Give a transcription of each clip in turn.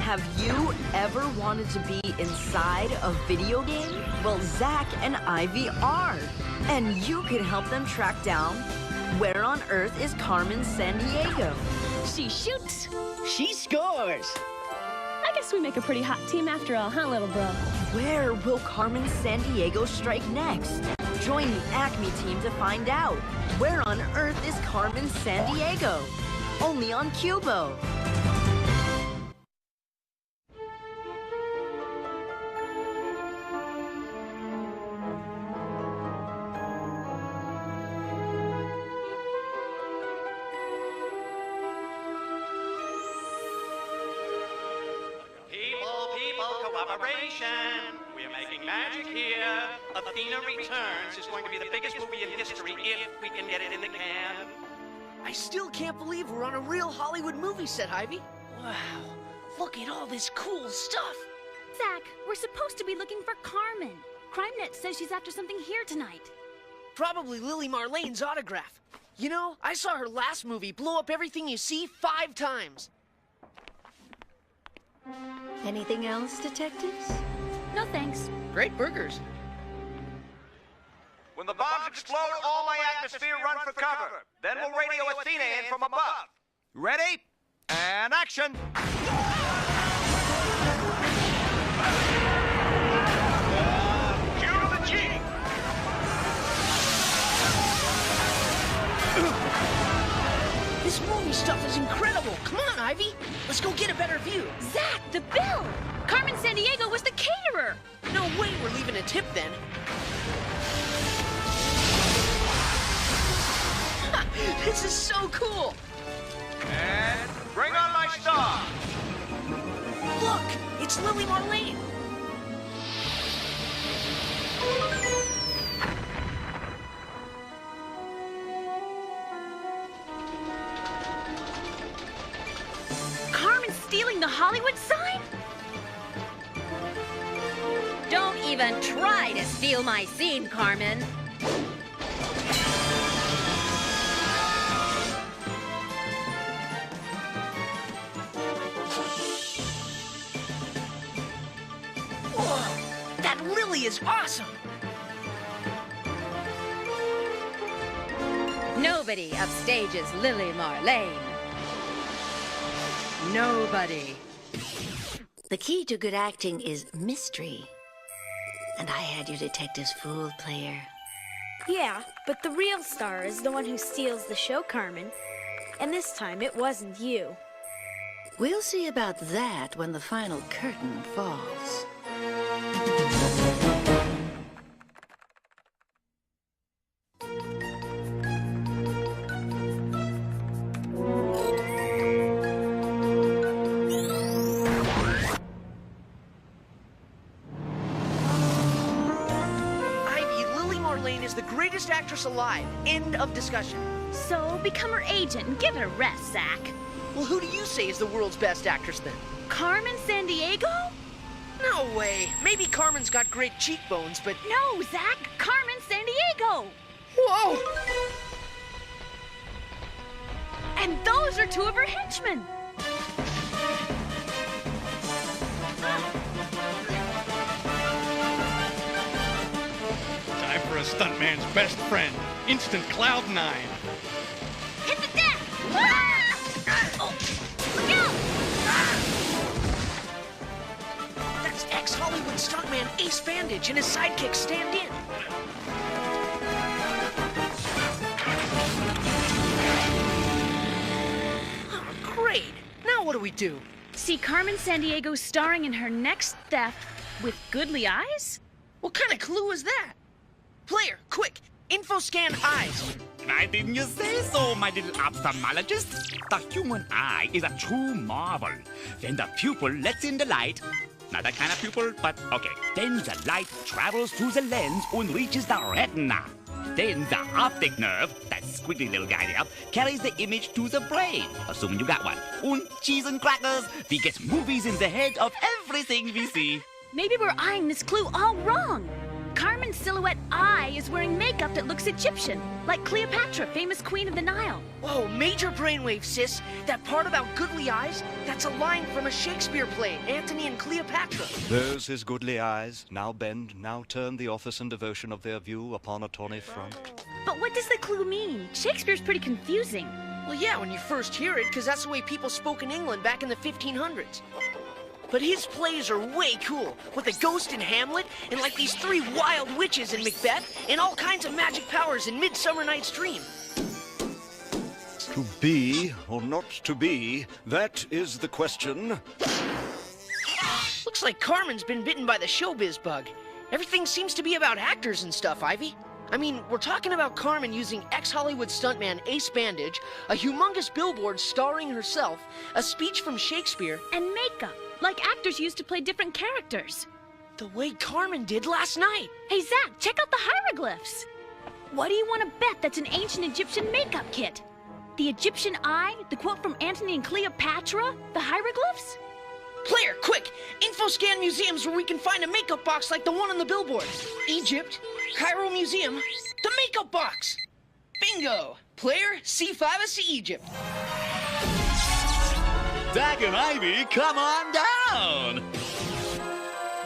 Have you ever wanted to be inside a video game? Well, Zach and Ivy are. And you could help them track down where on earth is Carmen Sandiego. She shoots. She scores. I guess we make a pretty hot team after all, huh, little bro? Where will Carmen Sandiego strike next? Join the Acme team to find out. Where on earth is Carmen Sandiego? Only on Cubo. Cooperation. We're making magic here. Athena Returns is going to be the biggest movie in history if we can get it in the can. I still can't believe we're on a real Hollywood movie set, Ivy. Wow, look at all this cool stuff. Zach, we're supposed to be looking for Carmen. CrimeNet says she's after something here tonight. Probably Lily Marlene's autograph. You know, I saw her last movie blow up everything you see 5 times. Anything else, detectives? No thanks. Great burgers. When the bombs explode, all my atmosphere run for cover. Then we'll radio Athena in from above. Ready? And action! Cue the G! This movie stuff is incredible. Come on, Ivy. Let's go get a better view. Zach, the bill! Carmen Sandiego was the caterer! No way we're leaving a tip then. This is so cool. And bring on my star! Look, it's Lily Marlene. Carmen stealing the Hollywood sign? Don't even try to steal my scene, Carmen. Whoa, that Lily is awesome. Nobody upstages Lily Marlene. Nobody. The key to good acting is mystery. And I had you detectives fooled, player. Yeah, but the real star is the one who steals the show, Carmen. And this time, it wasn't you. We'll see about that when the final curtain falls. Is the greatest actress alive. End of discussion. So, become her agent and give it a rest, Zach. Well, who do you say is the world's best actress then? Carmen Sandiego? No way. Maybe Carmen's got great cheekbones, but... No, Zach! Carmen Sandiego! Whoa! And those are 2 of her henchmen! For a stuntman's best friend, instant cloud 9. Hit the deck! Ah! Oh, look out! That's ex-Hollywood stuntman Ace Bandage and his sidekick Stand In. Oh, great. Now what do we do? See Carmen Sandiego starring in her next theft with goodly eyes? What kind of clue is that? Player, quick! Info scan eyes. Why didn't you say so, my little ophthalmologist? The human eye is a true marvel. When the pupil lets in the light, not that kind of pupil, but okay. Then the light travels through the lens and reaches the retina. Then the optic nerve, that squiggly little guy there, carries the image to the brain, assuming you got one. And cheese and crackers, we get movies in the head of everything we see. Maybe we're eyeing this clue all wrong. Carmen silhouette I is wearing makeup that looks Egyptian, like Cleopatra, famous queen of the Nile. Whoa, major brainwave, sis. That part about goodly eyes, that's a line from a Shakespeare play, Antony and Cleopatra. Those his goodly eyes now bend, now turn the office and devotion of their view upon a tawny front. But what does the clue mean? Shakespeare's pretty confusing. Well, yeah, when you first hear it, because that's the way people spoke in England back in the 1500s. But his plays are way cool, with a ghost in Hamlet, and like these 3 wild witches in Macbeth, and all kinds of magic powers in Midsummer Night's Dream. To be or not to be, that is the question. Looks like Carmen's been bitten by the showbiz bug. Everything seems to be about actors and stuff, Ivy. I mean, we're talking about Carmen using ex-Hollywood stuntman Ace Bandage, a humongous billboard starring herself, a speech from Shakespeare, and makeup, like actors used to play different characters. The way Carmen did last night. Hey, Zach, check out the hieroglyphs. What do you want to bet that's an ancient Egyptian makeup kit? The Egyptian eye, the quote from Antony and Cleopatra, the hieroglyphs? Player, quick! Info scan museums where we can find a makeup box like the one on the billboard. Egypt, Cairo Museum, the makeup box! Bingo! Player, C5 us to Egypt. Zach and Ivy, come on down!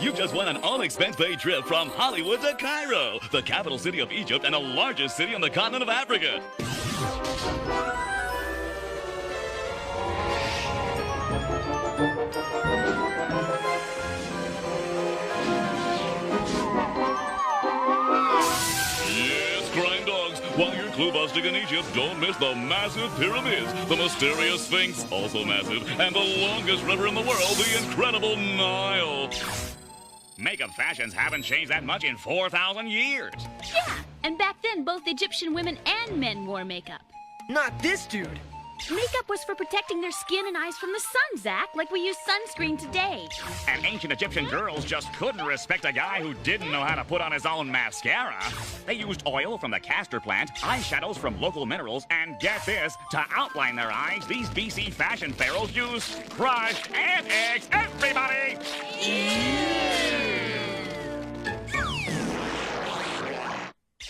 You've just won an all-expense-paid trip from Hollywood to Cairo, the capital city of Egypt and the largest city on the continent of Africa. Yes, crime dogs, while you're clue-busting in Egypt, don't miss the massive pyramids, the mysterious Sphinx, also massive, and the longest river in the world, the incredible Nile. Makeup fashions haven't changed that much in 4,000 years. Yeah, and back then both Egyptian women and men wore makeup. Not this dude. Makeup was for protecting their skin and eyes from the sun, Zach, like we use sunscreen today. And ancient Egyptian girls just couldn't respect a guy who didn't know how to put on his own mascara. They used oil from the castor plant, eyeshadows from local minerals, and get this, to outline their eyes, these BC fashion pharaohs used crushed ant eggs. Everybody!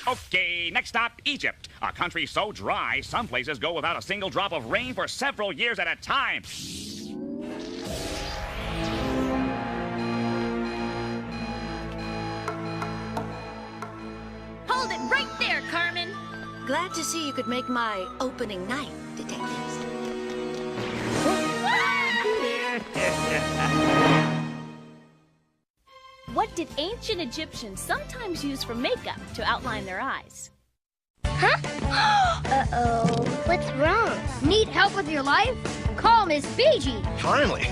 Okay, next stop, Egypt. A country so dry, some places go without a single drop of rain for several years at a time. Hold it right there, Carmen. Glad to see you could make my opening night, detectives. What did ancient Egyptians sometimes use for makeup to outline their eyes? Huh? Uh-oh. What's wrong? Need help with your life? Call Miss Fiji. Finally.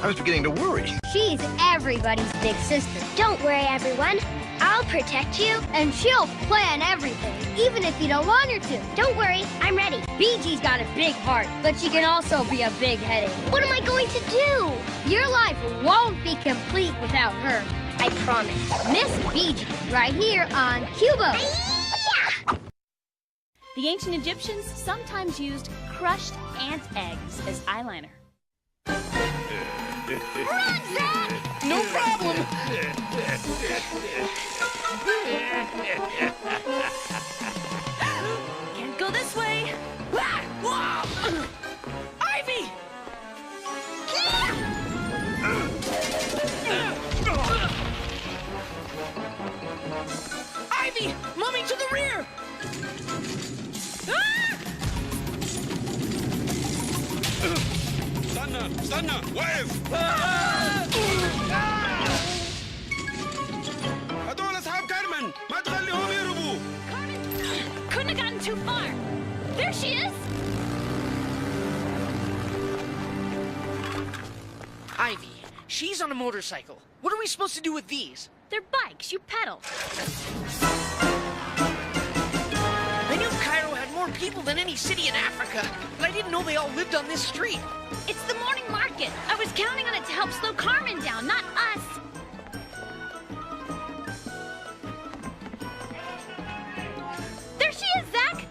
I was beginning to worry. She's everybody's big sister. Don't worry, everyone. I'll protect you, and she'll plan everything, even if you don't want her to. Don't worry, I'm ready. Fiji's got a big heart, but she can also be a big headache. What am I going to do? Your life won't be complete without her. I promise. Miss Fiji, right here on Cubo. The ancient Egyptians sometimes used crushed ant eggs as eyeliner. Run, Zach! No problem! Can't go this way! Whoa! Ivy! Ivy! Mummy to the rear! استنى واقف هدول اصحاب كارمن ما تخليهم يهربوا Carmen! Couldn't have gotten too far! There she is! Ivy, she's on a motorcycle. What are we supposed to do with these? They're bikes, you pedal. I knew Cairo had more people than any city in Africa, but I didn't know they all lived on this street. It's the morning market. I was counting on it to help slow Carmen down, not us. There she is, Zach!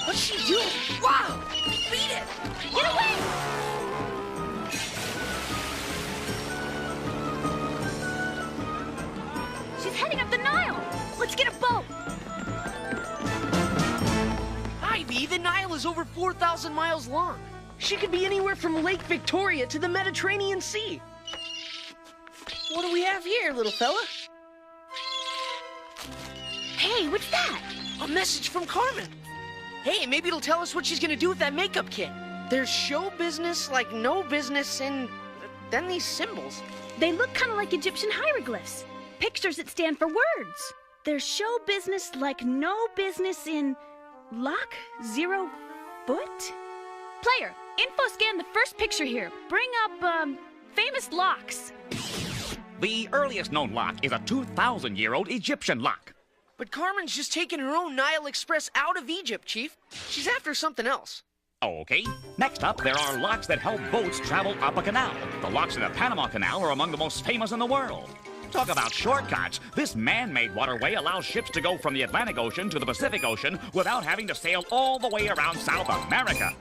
What's she doing? Wow! Beat it! Get away! She's heading up is over 4,000 miles long. She could be anywhere from Lake Victoria to the Mediterranean Sea. What do we have here, little fella? Hey, what's that? A message from Carmen. Hey, maybe it'll tell us what she's gonna do with that makeup kit. There's show business like no business and then these symbols. They look kind of like Egyptian hieroglyphs. Pictures that stand for words. There's show business like no business in lock 0 foot? Player, info scan the first picture here. Bring up, famous locks. The earliest known lock is a 2,000-year-old Egyptian lock. But Carmen's just taken her own Nile Express out of Egypt, Chief. She's after something else. Okay. Next up, there are locks that help boats travel up a canal. The locks in the Panama Canal are among the most famous in the world. Talk about shortcuts. This man-made waterway allows ships to go from the Atlantic Ocean to the Pacific Ocean without having to sail all the way around South America.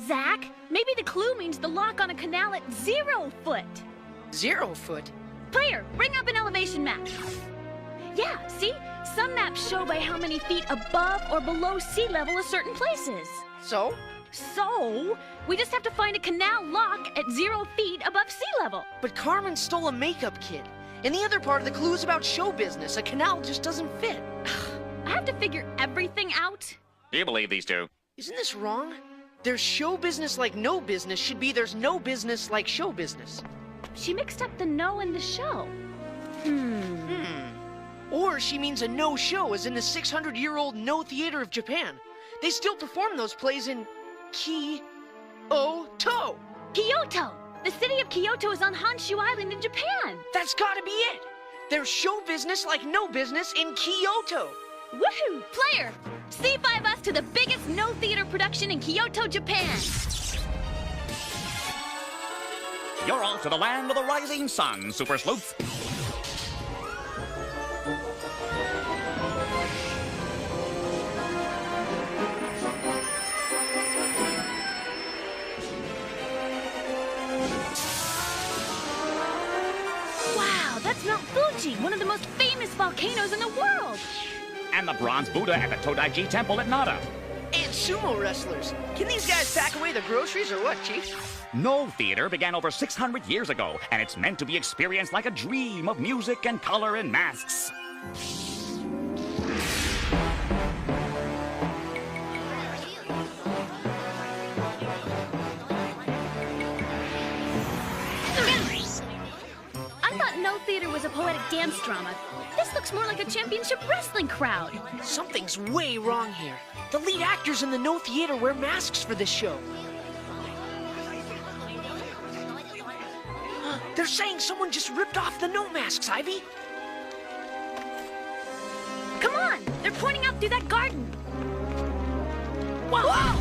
Zach, maybe the clue means the lock on a canal at 0 foot. 0 foot? Player, bring up an elevation map. Yeah, see? Some maps show by how many feet above or below sea level a certain place is. So? So, we just have to find a canal lock at 0 feet above sea level. But Carmen stole a makeup kit. And the other part of the clue is about show business. A canal just doesn't fit. I have to figure everything out. Do you believe these two? Isn't this wrong? There's show business like no business should be there's no business like show business. She mixed up the no and the show. Or she means a no show as in the 600-year-old no theater of Japan. They still perform those plays in Kyoto. Kyoto! The city of Kyoto is on Honshu Island in Japan. That's gotta be it. There's show business like no business in Kyoto. Woohoo! Player, C5 us to the biggest no theater production in Kyoto, Japan. You're off to the land of the rising sun, Super Sleuth. Wow, that's Mount Fuji, one of the most famous volcanoes in the world. And the bronze Buddha at the Todaiji Temple at Nara. And sumo wrestlers. Can these guys pack away the groceries or what, Chief? No theater began over 600 years ago, and it's meant to be experienced like a dream of music and color and masks. I thought no theater was a poetic dance drama. This looks more like a championship wrestling crowd. Something's way wrong here. The lead actors in the no theater wear masks for this show. They're saying someone just ripped off the no masks, Ivy. Come on! They're pointing out through that garden. Whoa!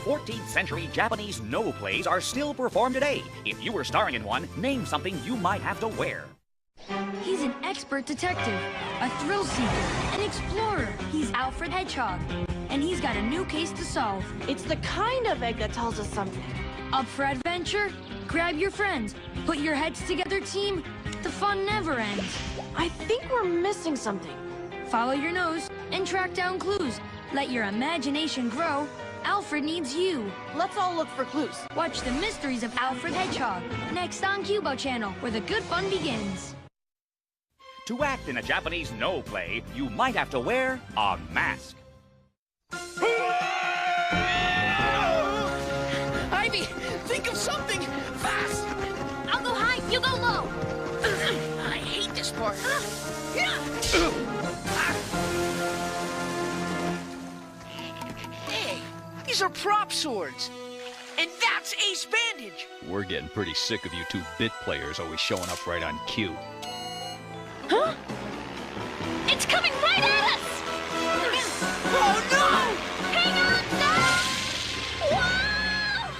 14th century Japanese no plays are still performed today. If you were starring in one, name something you might have to wear. He's an expert detective, a thrill seeker, an explorer. He's Alfred Hedgehog, and he's got a new case to solve. It's the kind of egg that tells us something. Up for adventure? Grab your friends. Put your heads together, team. The fun never ends. I think we're missing something. Follow your nose and track down clues. Let your imagination grow. Alfred needs you. Let's all look for clues. Watch the mysteries of Alfred Hedgehog, next on Cubo Channel, where the good fun begins. To act in a Japanese no play, you might have to wear a mask. Ivy, think of something! Fast! I'll go high, you go low. I hate this part. Hey, these are prop swords. And that's Ace Bandage. We're getting pretty sick of you two bit players always showing up right on cue. Huh? It's coming right at us! Oh no! Hang on! Whoa!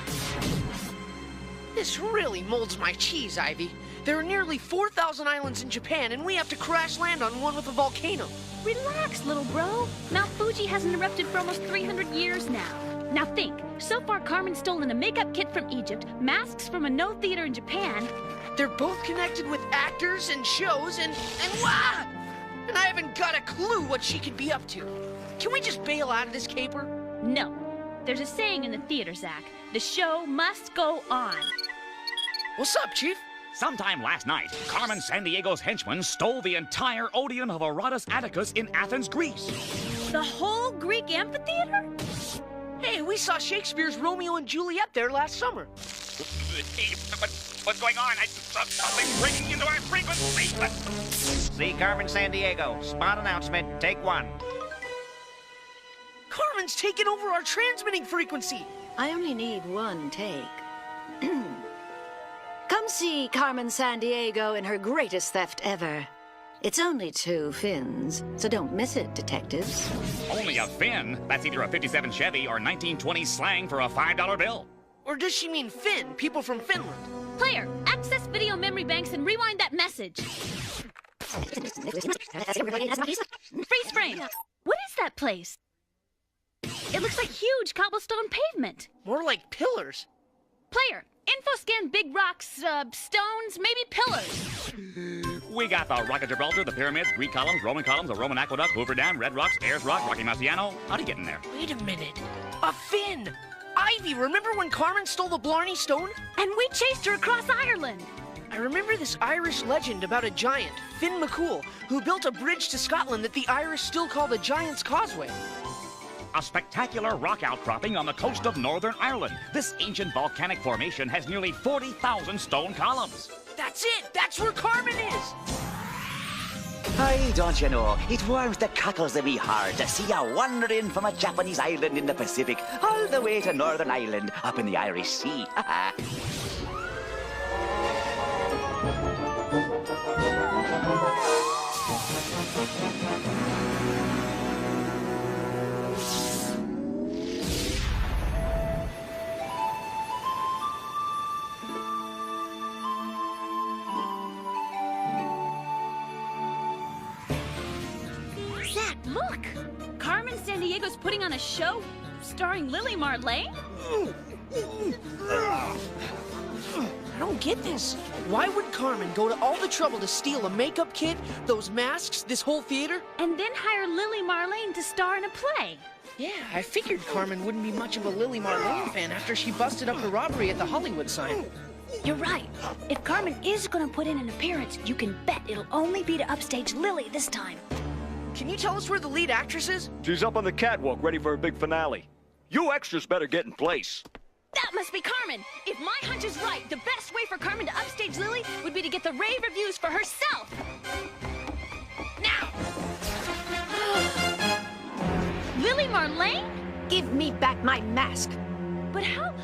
This really molds my cheese, Ivy. There are nearly 4,000 islands in Japan, and we have to crash land on one with a volcano. Relax, little bro. Mount Fuji hasn't erupted for almost 300 years now. Now think, so far Carmen's stolen a makeup kit from Egypt, masks from a no theater in Japan. They're both connected with actors and shows and wah! And I haven't got a clue what she could be up to. Can we just bail out of this caper? No. There's a saying in the theater, Zach. The show must go on. What's up, Chief? Sometime last night, Carmen Sandiego's henchmen stole the entire Odeon of Aratus Atticus in Athens, Greece. The whole Greek amphitheater? Hey, we saw Shakespeare's Romeo and Juliet there last summer. What's going on? I saw something breaking into our frequency. See Carmen Sandiego. Spot announcement. Take 1. Carmen's taken over our transmitting frequency. I only need 1 take. Come see Carmen Sandiego in her greatest theft ever. It's only 2 fins, so don't miss it, detectives. Only a fin? That's either a 57 Chevy or 1920s slang for a $5 bill. Or does she mean Finn, people from Finland? Player, access video memory banks and rewind that message. Freeze frame. What is that place? It looks like huge cobblestone pavement. More like pillars. Player, info scan big rocks, stones, maybe pillars. We got the Rock of Gibraltar, the pyramids, Greek columns, the Roman aqueduct, Hoover Dam, Red Rocks, Ayers Rock, Rocky Marciano. How'd he get in there? Wait a minute. A fin! Ivy, remember when Carmen stole the Blarney Stone? And we chased her across Ireland. I remember this Irish legend about a giant, Finn McCool, who built a bridge to Scotland that the Irish still call the Giant's Causeway. A spectacular rock outcropping on the coast of Northern Ireland. This ancient volcanic formation has nearly 40,000 stone columns. That's it! That's where Carmen is! Hey, don't you know, it warms the cockles of me heart to see you wandering from a Japanese island in the Pacific all the way to Northern Ireland up in the Irish Sea. Zach, look! Carmen Sandiego's putting on a show starring Lily Marlene? I don't get this. Why would Carmen go to all the trouble to steal a makeup kit, those masks, this whole theater? And then hire Lily Marlene to star in a play. Yeah, I figured Carmen wouldn't be much of a Lily Marlene fan after she busted up her robbery at the Hollywood sign. You're right. If Carmen is gonna put in an appearance, you can bet it'll only be to upstage Lily this time. Can you tell us where the lead actress is? She's up on the catwalk, ready for a big finale. You extras better get in place. That must be Carmen! If my hunch is right, the best way for Carmen to upstage Lily would be to get the rave reviews for herself! Now! Lily Marlene? Give me back my mask. But how?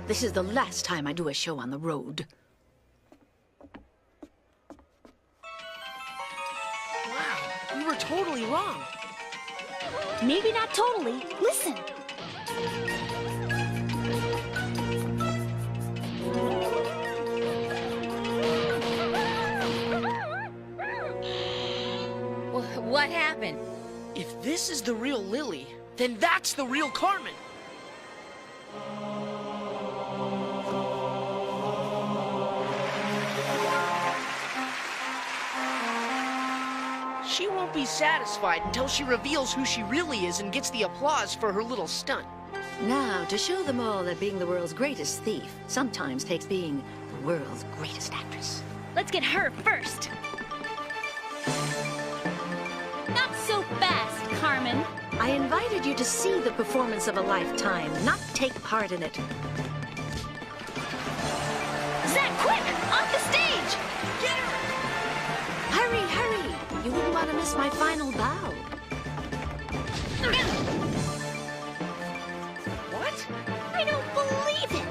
This is the last time I do a show on the road. Wow, we were totally wrong. Maybe not totally. Listen. What happened? If this is the real Lily, then that's the real Carmen. She won't be satisfied until she reveals who she really is and gets the applause for her little stunt. Now, to show them all that being the world's greatest thief sometimes takes being the world's greatest actress. Let's get her first. Not so fast, Carmen. I invited you to see the performance of a lifetime, not take part in it. Zach, quick! Off the stage! Get her! Hurry, hurry! You wouldn't want to miss my final bow. What? I don't believe it!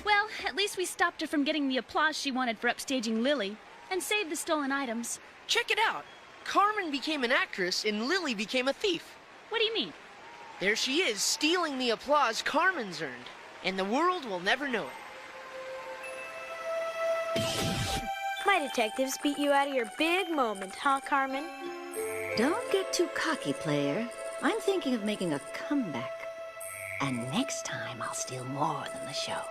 Well, at least we stopped her from getting the applause she wanted for upstaging Lily, and saved the stolen items. Check it out. Carmen became an actress and Lily became a thief. What do you mean? There she is, stealing the applause Carmen's earned. And the world will never know it. My detectives beat you out of your big moment, huh, Carmen? Don't get too cocky, player. I'm thinking of making a comeback. And next time, I'll steal more than the show.